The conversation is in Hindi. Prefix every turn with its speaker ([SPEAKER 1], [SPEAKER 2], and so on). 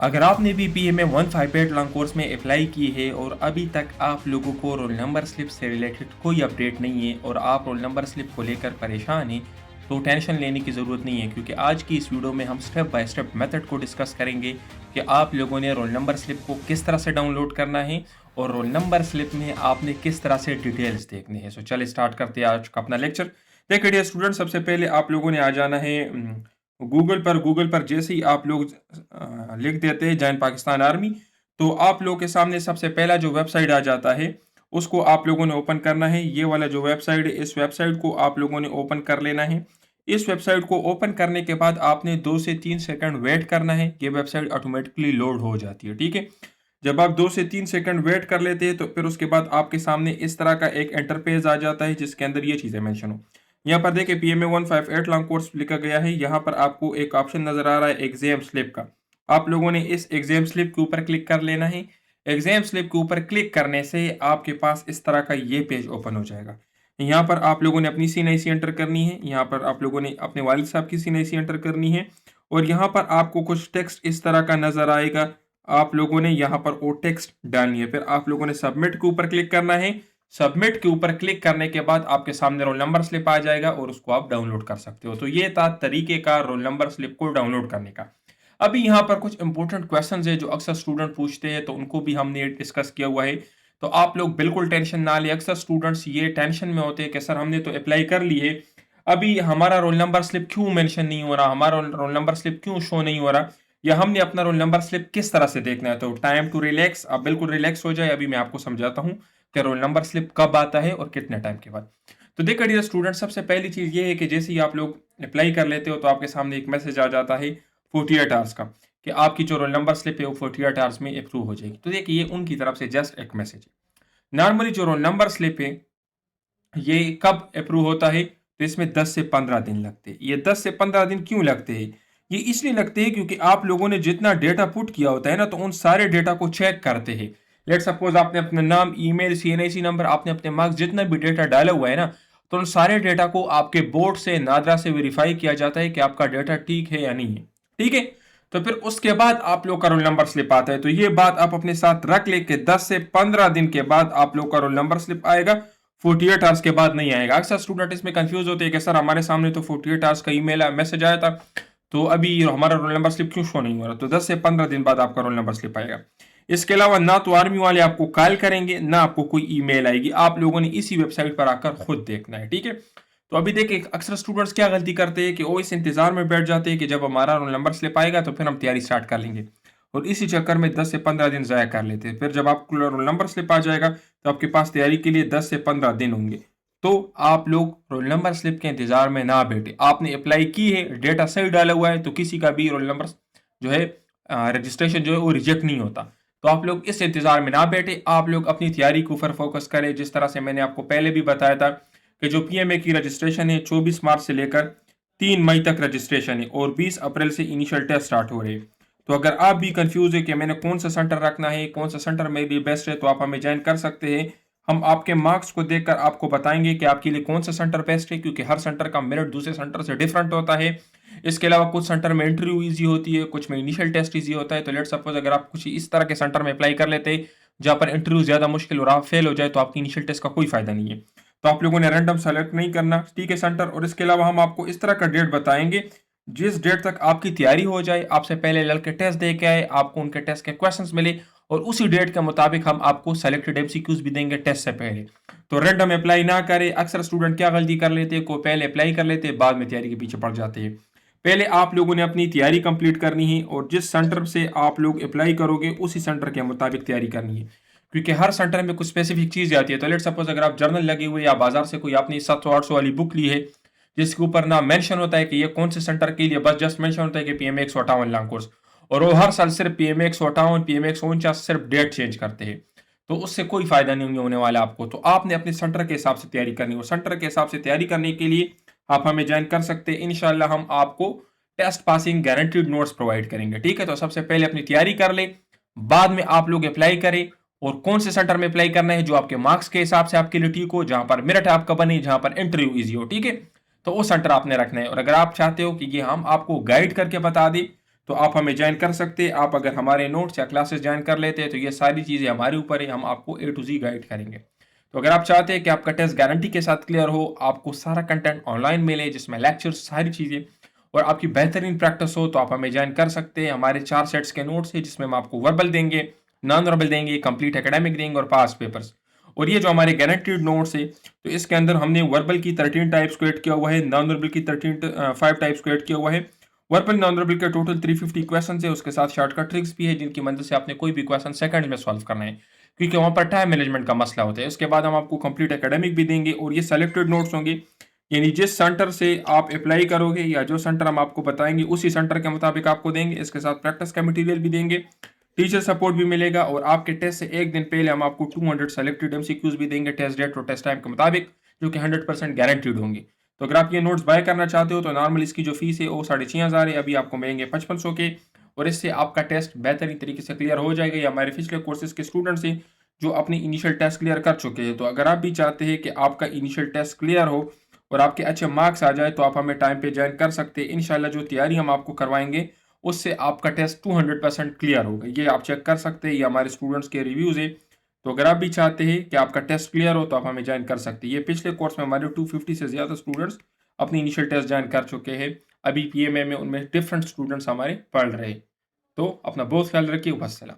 [SPEAKER 1] अगर आपने भी PMA 158 लॉन्ग कोर्स में अप्लाई की है और अभी तक आप लोगों को रोल नंबर स्लिप से रिलेटेड कोई अपडेट नहीं है और आप रोल नंबर स्लिप को लेकर परेशान हैं, तो टेंशन लेने की ज़रूरत नहीं है, क्योंकि आज की इस वीडियो में हम स्टेप बाय स्टेप मेथड को डिस्कस करेंगे कि आप लोगों ने रोल नंबर स्लिप को किस तरह से डाउनलोड करना है और रोल नंबर स्लिप में आपने किस तरह से डिटेल्स देखने हैं। सो चलिए स्टार्ट करते हैं आज का अपना लेक्चर। देखिए डियर स्टूडेंट, सबसे पहले आप लोगों ने आ जाना है गूगल पर जैसे ही आप लोग लिख देते हैं जॉइन पाकिस्तान आर्मी, तो आप लोगों के सामने सबसे पहला जो वेबसाइट आ जाता है उसको आप लोगों ने ओपन करना है। ये वाला जो वेबसाइट है, इस वेबसाइट को आप लोगों ने ओपन कर लेना है। इस वेबसाइट को ओपन करने के बाद आपने 2 से 3 सेकंड वेट करना है। ये वेबसाइट ऑटोमेटिकली लोड हो जाती है, ठीक है। जब आप 2 से 3 सेकंड वेट कर लेते हैं तो फिर उसके बाद आपके सामने इस तरह का एक इंटरफेस आ जाता है जिसके अंदर ये चीज़ें मेंशन हो। यहाँ पर देखिए PMA 158 लॉन्ग कोर्स लिखा गया है। यहाँ पर आपको एक ऑप्शन नजर आ रहा है एग्जाम स्लिप का। आप लोगों ने इस एग्जाम स्लिप के ऊपर क्लिक कर लेना है। एग्जाम स्लिप के ऊपर क्लिक करने से आपके पास इस तरह का ये पेज ओपन हो जाएगा। यहाँ पर आप लोगों ने अपनी CNIC एंटर करनी है। यहाँ पर आप लोगों ने अपने वालिद साहब की CNIC एंटर करनी है और यहाँ पर आपको कुछ टेक्स्ट इस तरह का नजर आएगा। आप लोगों ने यहाँ पर वो टेक्स्ट डालनी है। फिर आप लोगों ने सबमिट के ऊपर क्लिक करना है। सबमिट के ऊपर क्लिक करने के बाद आपके सामने रोल नंबर स्लिप आ जाएगा और उसको आप डाउनलोड कर सकते हो। तो ये था तरीके का रोल नंबर स्लिप को डाउनलोड करने का। अभी यहाँ पर कुछ इंपॉर्टेंट क्वेश्चंस है जो अक्सर स्टूडेंट पूछते हैं, तो उनको भी हमने डिस्कस किया हुआ है। तो आप लोग बिल्कुल टेंशन ना ले। अक्सर स्टूडेंट्स ये टेंशन में होते हैं कि सर हमने तो अप्लाई कर ली है, अभी हमारा रोल नंबर स्लिप क्यों मेंशन नहीं हो रहा, हमारा रोल नंबर स्लिप क्यों शो नहीं हो रहा, या हमने अपना रोल नंबर स्लिप किस तरह से देखना है। तो टाइम टू रिलैक्स, आप बिल्कुल रिलैक्स हो जाए। अभी मैं आपको समझाता हूँ कि रोल नंबर स्लिप कब आता है और कितने टाइम के बाद। तो देखिए डियर स्टूडेंट, सबसे पहली चीज़ ये है कि जैसे ही आप लोग अप्लाई कर लेते हो तो आपके सामने एक मैसेज आ जाता है 48 आवर्स का, कि आपकी जो रोल नंबर स्लिप है वो 48 आवर्स में अप्रूव हो जाएगी। तो देखिए ये उनकी तरफ से जस्ट एक मैसेज है। नॉर्मली जो रोल नंबर स्लिप है ये कब अप्रूव होता है, तो इसमें 10 से 15 दिन लगते हैं। ये 10 से 15 दिन क्यों लगते हैं? ये इसलिए लगते हैं क्योंकि आप लोगों ने जितना डेटा पुट किया होता है ना, तो उन सारे डेटा को चेक करते हैं। लेट सपोज आपने अपना नाम, ईमेल, CNIC नंबर, आपने अपने मार्क्स, जितना भी डेटा डाला हुआ है ना, तो उन सारे डेटा को आपके बोर्ड से, नादरा से वेरीफाई किया जाता है कि आपका डेटा ठीक है या नहीं है, ठीक है। तो फिर उसके बाद आप लोग का रोल नंबर स्लिप आता है। तो ये बात आप अपने साथ रख ले कि 10 से 15 दिन के बाद आप लोग का रोल नंबर स्लिप आएगा, 48 आवर्स के बाद नहीं आएगा। अक्सर स्टूडेंट इसमें कंफ्यूज होते हैं कि सर हमारे सामने तो 48 आवर्स का ईमेल मैसेज आया था, तो अभी हमारा रोल नंबर स्लिप क्यों शो नहीं हो रहा। तो 10 से 15 दिन बाद आपका रोल नंबर स्लिप आएगा। इसके अलावा ना तो आर्मी वाले आपको कॉल करेंगे, ना आपको कोई ईमेल आएगी। आप लोगों ने इसी वेबसाइट पर आकर खुद देखना है, ठीक है। तो अभी देखिए अक्सर स्टूडेंट्स क्या गलती करते हैं कि वो इस इंतजार में बैठ जाते हैं कि जब हमारा रोल नंबर स्लिप आएगा तो फिर हम तैयारी स्टार्ट कर लेंगे, और इसी चक्कर में 10 से 15 दिन ज़ाया कर लेते हैं। फिर जब आपको रोल नंबर स्लिप आ जाएगा तो आपके पास तैयारी के लिए 10 से 15 दिन होंगे। तो आप लोग रोल नंबर स्लिप के इंतजार में ना बैठे। आपने अप्लाई की है, डेटा सही डाला हुआ है, तो किसी का भी रोल नंबर जो है रजिस्ट्रेशन जो है वो रिजेक्ट नहीं होता। तो आप लोग इस इंतजार में ना बैठे, आप लोग अपनी तैयारी के ऊपर फोकस करें। जिस तरह से मैंने आपको पहले भी बताया था कि जो PMA की रजिस्ट्रेशन है 24 मार्च से लेकर 3 मई तक रजिस्ट्रेशन है और 20 अप्रैल से इनिशियल टेस्ट स्टार्ट हो रहे हैं। तो अगर आप भी कंफ्यूज है कि मैंने कौन सा सेंटर रखना है, कौन सा सेंटर मेरे लिए बेस्ट है, तो आप हमें ज्वाइन कर सकते हैं। हम आपके मार्क्स को देखकर आपको बताएंगे कि आपके लिए कौन सा सेंटर बेस्ट है, क्योंकि हर सेंटर का मेरिट दूसरे सेंटर से डिफरेंट होता है। इसके अलावा कुछ सेंटर में इंटरव्यू ईजी होती है, कुछ में इनिशियल टेस्ट ईजी होता है। तो लेट सपोज अगर आप कुछ इस तरह के सेंटर में अप्लाई कर लेते हैं जहाँ पर इंटरव्यू ज़्यादा मुश्किल और आप फेल हो जाए, तो आपकी इनिशियल टेस्ट का कोई फायदा नहीं है। तो आप लोगों ने रैंडम सेलेक्ट नहीं करना, ठीक है, सेंटर। और इसके अलावा हम आपको इस तरह का डेट बताएंगे जिस डेट तक आपकी तैयारी हो जाए, आपसे पहले लड़के टेस्ट दे के आए, आपको उनके टेस्ट के क्वेश्चंस मिले, और उसी डेट के मुताबिक हम आपको सेलेक्टेड MCQs भी देंगे टेस्ट से पहले। तो रैंडम अप्लाई ना करें। अक्सर स्टूडेंट क्या गलती कर लेते हैं, को पहले अप्लाई कर लेते हैं, बाद में तैयारी के पीछे पड़ जाते हैं। पहले आप लोगों ने अपनी तैयारी कंप्लीट करनी है और जिस सेंटर से आप लोग अप्लाई करोगे उसी सेंटर के मुताबिक तैयारी करनी है, क्योंकि हर सेंटर में कुछ स्पेसिफिक चीज़ आती है। तो लेट सपोज अगर आप जर्नल लगे हुए या बाजार से कोई आपने 700-800 वाली बुक ली है जिसके ऊपर ना मेंशन होता है कि ये कौन से सेंटर के लिए, बस जस्ट मेंशन होता है कि PMA 158 लॉन्ग कोर्स, और वो हर साल सिर्फ PMA 158, PMA 149 सिर्फ डेट चेंज करते हैं, तो उससे कोई फायदा नहीं होने वाला आपको। तो आपने अपने सेंटर के हिसाब से तैयारी करनी है, और सेंटर के हिसाब से तैयारी करने के लिए आप हमें ज्वाइन कर सकते हैं। इंशाल्लाह हम आपको test passing guaranteed notes provide करेंगे, ठीक है। तो सबसे पहले अपनी तैयारी कर ले, बाद में आप लोग अप्लाई करें, और कौन से सेंटर में अप्लाई करना है जो आपके मार्क्स के हिसाब से आपके लिए ठीक हो, जहां पर मेरिट आपका बने, जहां पर इंटरव्यू इजी हो, ठीक है। तो वो सेंटर आपने रखना है। और अगर आप चाहते हो कि ये हम आपको गाइड करके बता दें, तो आप हमें ज्वाइन कर सकते हैं। आप अगर हमारे नोट्स या क्लासेस ज्वाइन कर लेते हैं तो ये सारी चीज़ें हमारे ऊपर है, हम आपको ए टू जी गाइड करेंगे। तो अगर आप चाहते हैं कि आपका टेस्ट गारंटी के साथ क्लियर हो, आपको सारा कंटेंट ऑनलाइन मिले जिसमें लेक्चर्स सारी चीज़ें और आपकी बेहतरीन प्रैक्टिस हो, तो आप हमें ज्वाइन कर सकते हैं। हमारे 4 सेट्स के नोट्स हैं जिसमें हम आपको वर्बल देंगे, नॉन वर्बल देंगे, कंप्लीट एकेडमिक देंगे और पास पेपर्स। और ये जो हमारे गारंटीड नोट्स है, तो इसके अंदर हमने वर्बल की 13 टाइप्स को ऐड किया हुआ है, नॉन वर्बल की 5 टाइप्स को ऐड किया हुआ है। वर्बल नॉन वर्बल के टोटल 350 क्वेश्चन है, उसके साथ शॉर्टकट ट्रिक्स भी है जिनकी मदद से आपने कोई भी क्वेश्चन सेकंड में सॉल्व करना है, क्योंकि वहाँ पर टाइम मैनेजमेंट का मसला होता है। उसके बाद हम आपको कंप्लीट एकेडमिक भी देंगे और ये सेलेक्टेड नोट्स होंगे, यानी जिस सेंटर से आप अप्लाई करोगे या जो सेंटर हम आपको बताएंगे उसी सेंटर के मुताबिक आपको देंगे। इसके साथ प्रैक्टिस का मटेरियल भी देंगे, टीचर सपोर्ट भी मिलेगा और आपके टेस्ट से एक दिन पहले हम आपको 200 सेलेक्टेड एमसीक्यूज भी देंगे टेस्ट डेट और टेस्ट टाइम के मुताबिक, जो कि 100% गारंटीड होंगे। तो अगर आप ये नोट्स बाय करना चाहते हो तो नॉर्मल इसकी जो फीस है वो 6500 है, अभी आपको मिलेंगे 5500 के, और इससे आपका टेस्ट बेहतरीन तरीके से क्लियर हो जाएगा। ये हमारे पिछले कोर्सेज के स्टूडेंट्स हैं जो अपनी इनिशियल टेस्ट क्लियर कर चुके हैं। तो अगर आप भी चाहते हैं कि आपका इनिशियल टेस्ट क्लियर हो और आपके अच्छे मार्क्स आ जाए, तो आप हमें टाइम पे ज्वाइन कर सकते हैं। इंशाल्लाह जो तैयारी हम आपको करवाएंगे उससे आपका टेस्ट 200% क्लियर होगा। ये आप चेक कर सकते हैं, ये हमारे स्टूडेंट्स के रिव्यूज़ है। तो अगर आप भी चाहते हैं कि आपका टेस्ट क्लियर हो तो आप हमें ज्वाइन कर सकते हैं। ये पिछले कोर्स में हमारे 250 से ज़्यादा स्टूडेंट्स अपनी इनिशियल टेस्ट ज्वाइन कर चुके हैं। अभी पीएमए में उनमें डिफरेंट स्टूडेंट्स हमारे पढ़ रहे हैं। तो अपना बहुत ख्याल रखिए। वस्सलाम।